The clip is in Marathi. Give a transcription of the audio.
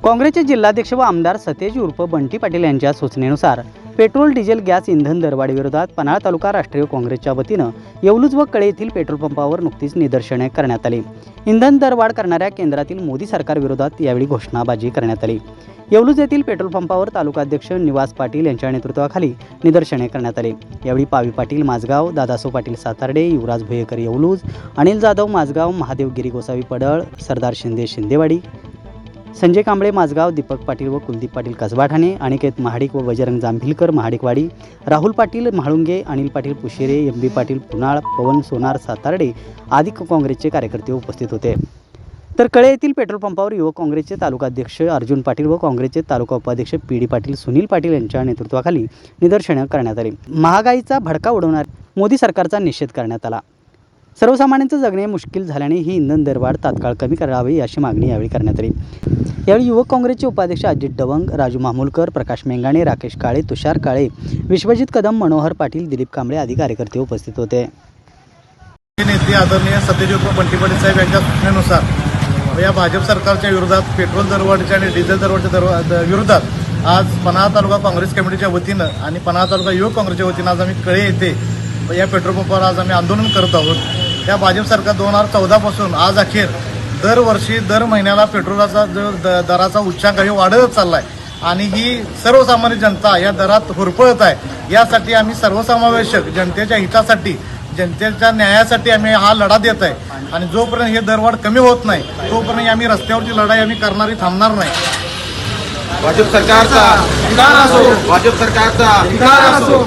काँग्रेसचे जिल्हाध्यक्ष व आमदार सतेज उर्फ बंटी पाटील यांच्या सूचनेनुसार पेट्रोल डिझेल गॅस इंधन दरवाढीविरोधात पन्हाळा तालुका राष्ट्रीय काँग्रेसच्या वतीनं येवलूज व कळे येथील पेट्रोल पंपावर नुकतीच निदर्शने करण्यात आली। इंधन दरवाढ करणाऱ्या केंद्रातील मोदी सरकारविरोधात यावेळी घोषणाबाजी करण्यात आली। येवलूज येथील पेट्रोल पंपावर तालुकाध्यक्ष निवास पाटील यांच्या नेतृत्वाखाली निदर्शने करण्यात आली। यावेळी पावी पाटील माझगाव, दादासो पाटील सातार्डे, युवराज भुयेकर येवलूज, अनिल जाधव माझगाव, महादेव गिरी गोसावी पडळ, सरदार शिंदे शिंदेवाडी, संजय कांबळे माझगाव, दीपक पाटील व कुलदीप पाटील कसबा ठाणे, अनिकेत महाडिक व बजरंग जांभिलकर महाडिकवाडी, राहुल पाटील म्हाळुंगे, अनिल पाटील पुशेरे, एम.बी. पाटील पुनाळ, पवन सोनार सातार्डे आदी काँग्रेसचे कार्यकर्ते उपस्थित होते। तर कळे येथील पेट्रोल पंपावर युवक काँग्रेसचे तालुकाध्यक्ष अर्जुन पाटील व काँग्रेसचे तालुका उपाध्यक्ष पी.डी. पाटील, सुनील पाटील यांच्या नेतृत्वाखाली निदर्शने करण्यात आली। महागाईचा भडका उडवणाऱ्या मोदी सरकारचा निषेध करण्यात आला। सर्वसामान्यांचं जगणे मुश्किल झाल्याने ही इंधन दरवाढ तात्काळ कमी करावी अशी मागणी यावेळी करण्यात आली। यावेळी युवक काँग्रेसचे उपाध्यक्ष अजित डवंग, राजू मामूलकर, प्रकाश मेंगाणे, राकेश काळे, तुषार काळे, विश्वजित कदम, मनोहर पाटील, दिलीप कांबळे आदी कार्यकर्ते उपस्थित होते। नेते आदरणीय सतेज उर्फ बंटी पाटील साहेब यांच्या सूचनेनुसार या भाजप सरकारच्या विरोधात पेट्रोल दरवाढीच्या आणि डिझेल दरवाढीच्या विरोधात आज पन्हाळा तालुका काँग्रेस कमिटीच्या वतीनं आणि पन्हाळा तालुका युवक काँग्रेसच्या वतीनं आज आम्ही कळे येथे या पेट्रोल पंपावर आज आम्ही आंदोलन करत आहोत। या भाजप सरकार 2014 पासून आज अखेर दरवर्षी दर महिन्याला पेट्रोलाचा जो दराचा उच्चांक आहे वाढत चालला आहे आणि ही सर्वसामान्य जनता या दरात होरपळत आहे। यासाठी आम्ही सर्वसमावेशक जनतेच्या हितासाठी, जनतेच्या न्यायासाठी आम्ही हा लढा देत आहे आणि जोपर्यंत हे दरवाढ कमी होत नाही तोपर्यंत आम्ही रस्त्यावरची लढाई आम्ही करणारी थांबणार नाही। भाजप सरकारचा धिक्कार असो, भाजप सरकारचा धिक्कार असो।